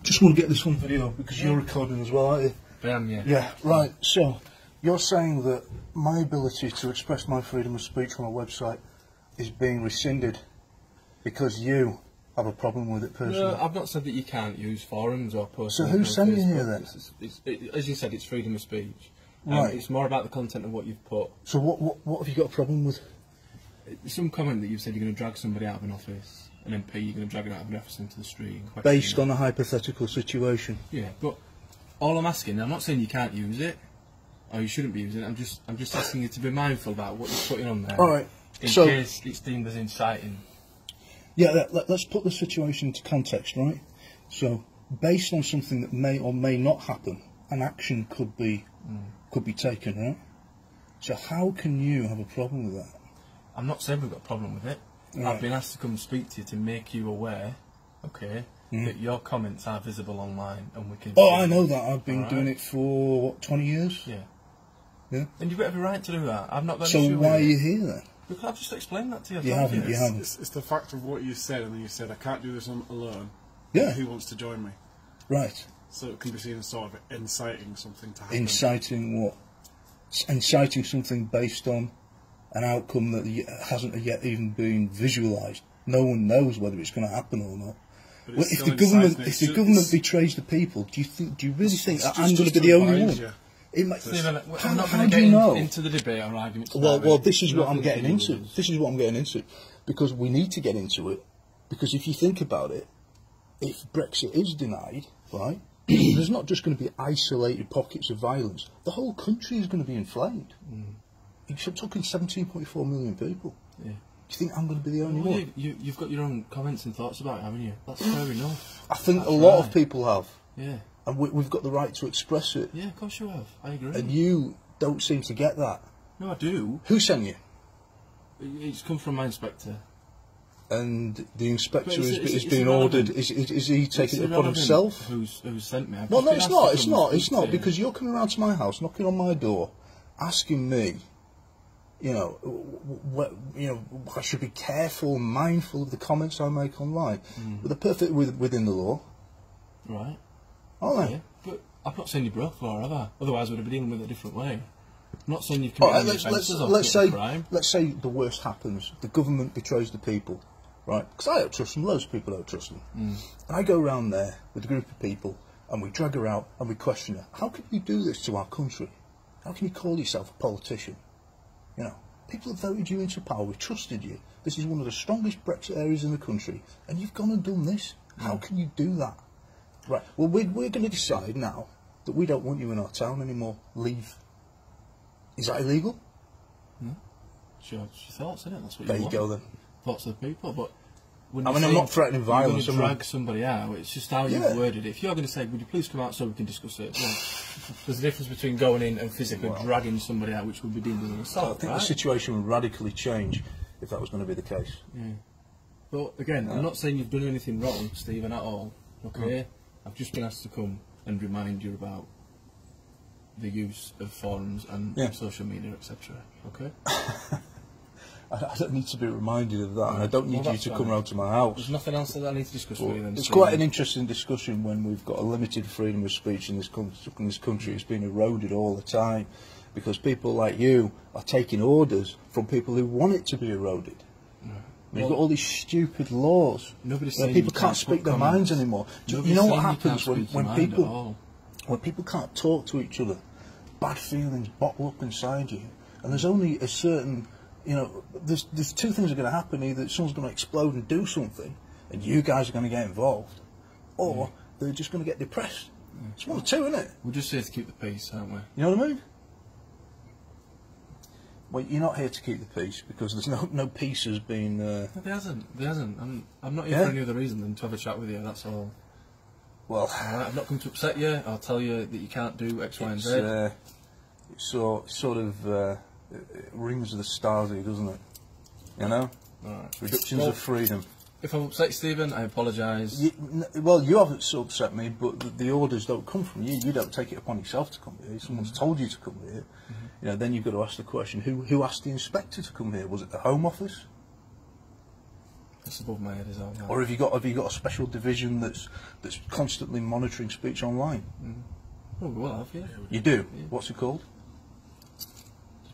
Just want to get this on video because you're recording as well, aren't you? I am, yeah. Yeah, right. So, you're saying that my ability to express my freedom of speech on a website is being rescinded because you have a problem with it personally? No, I've not said that you can't use forums or posts. So who sent you here then? As you said, it's freedom of speech. Right. It's more about the content of what you've put. So what have you got a problem with? Some comment that you've said you're going to drag somebody out of an office, an MP, you're going to drag it out of an office into the street. Based on a hypothetical situation? Yeah, but all I'm asking, I'm not saying you can't use it, or you shouldn't be using it, I'm just asking you to be mindful about what you're putting on there. Alright. In case it's deemed as inciting. Yeah, let's put the situation into context, right? So, based on something that may or may not happen, an action could be taken, right? So how can you have a problem with that? I'm not saying we've got a problem with it. Right. I've been asked to come and speak to you to make you aware, okay, that your comments are visible online and we can... Oh, I know that. I've been doing it for, what, 20 years? Yeah. Yeah? And you've got every right to do that. I've not got an issue with it. So why are you here then? Because I've just explained that to you. You haven't. It's the fact of what you said, and then you said, I can't do this alone. Yeah. Who wants to join me? Right. So it can be seen as sort of inciting something to happen. Inciting what? Inciting something based on an outcome that hasn't yet even been visualised. No one knows whether it's going to happen or not. Well, if the government betrays the people, do you really think that I'm going to be the only one? Stephen, I'm not how going to get into the debate or argument. Well, this is what I'm getting into. This is what I'm getting into, because we need to get into it. Because if you think about it, if Brexit is denied, right, there's not just going to be isolated pockets of violence. The whole country is going to be inflamed. You're talking 17.4 million people. Yeah. Do you think I'm going to be the only one? You've got your own comments and thoughts about it, haven't you? That's fair enough. I think a lot of people have. Yeah. And we've got the right to express it. Yeah, of course you have. I agree. And you don't seem to get that. No, I do. Who sent you? It's come from my inspector. And the inspector is being ordered. Is he taking it upon himself? Who's sent me? Well, no, it's not, because you're coming around to my house, knocking on my door, asking me, I should be careful, mindful of the comments I make online. But they're perfectly within the law. Right. Aren't they? Yeah, but I'm not saying you broke the law, have I? Otherwise we'd have been dealing with it a different way. I'm not saying you've committed any offences or crime. Let's say the worst happens. The government betrays the people, right? Because I don't trust them. Loads of people don't trust them. And I go around there with a group of people and we drag her out and we question her. How can you do this to our country? How can you call yourself a politician? People have voted you into power. We've trusted you. This is one of the strongest Brexit areas in the country, and you've gone and done this. How can you do that? Right. Well, we're going to decide now that we don't want you in our town anymore. Leave. Is that illegal? No. Sure, it's your thoughts, isn't it? That's what there you want. you go then. Thoughts of the people, but when I'm not threatening violence. You're going to drag somebody out. It's just how you've worded it. If you're going to say, "Would you please come out so we can discuss it?" Well, there's a difference between going in and physically dragging somebody out, which would be deemed as an assault. I think the situation would radically change if that was going to be the case. Yeah. But again, I'm not saying you've done anything wrong, Stephen, at all. Okay. I've just been asked to come and remind you about the use of forums and social media, etc. Okay? I don't need to be reminded of that, and I don't need you to come round to my house. There's nothing else that I need to discuss with you then. It's quite an interesting discussion when we've got a limited freedom of speech in this country. It's been eroded all the time because people like you are taking orders from people who want it to be eroded. We've got all these stupid laws. People can't speak their minds anymore. You know what happens when people can't talk to each other? Bad feelings bottle up inside you, and there's only a certain, there's two things are going to happen. Either someone's going to explode and do something, and you guys are going to get involved, or they're just going to get depressed. It's one of two, isn't it? We're just here to keep the peace, aren't we? You know what I mean? Well, you're not here to keep the peace because there's no peace has been. No, there hasn't. I'm not here for any other reason than to have a chat with you. That's all. Well, I've not come to upset you. I'll tell you that you can't do X, Y, and Z. It sort of it rings the stars here, doesn't it? Right. Reductions of freedom. If I've upset you, Stephen, I apologise. Well, you haven't so upset me, but the orders don't come from you. You don't take it upon yourself to come here. Someone's told you to come here. Then you've got to ask the question: Who asked the inspector to come here? Was it the Home Office? That's above my head, is all that. Or have you got a special division that's constantly monitoring speech online? Oh, we will have, yeah. You do. Yeah. What's it called?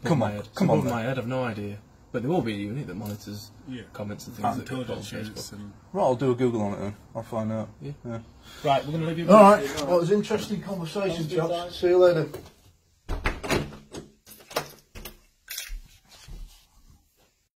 Come on, above then. my head, I've no idea. But there will be a unit that monitors comments and things that go on Intelligence Facebook. Right, I'll do a Google on it then. I'll find out. Yeah. Right, we're going to leave you. All right. Well, it was an interesting conversation, chaps. See you later.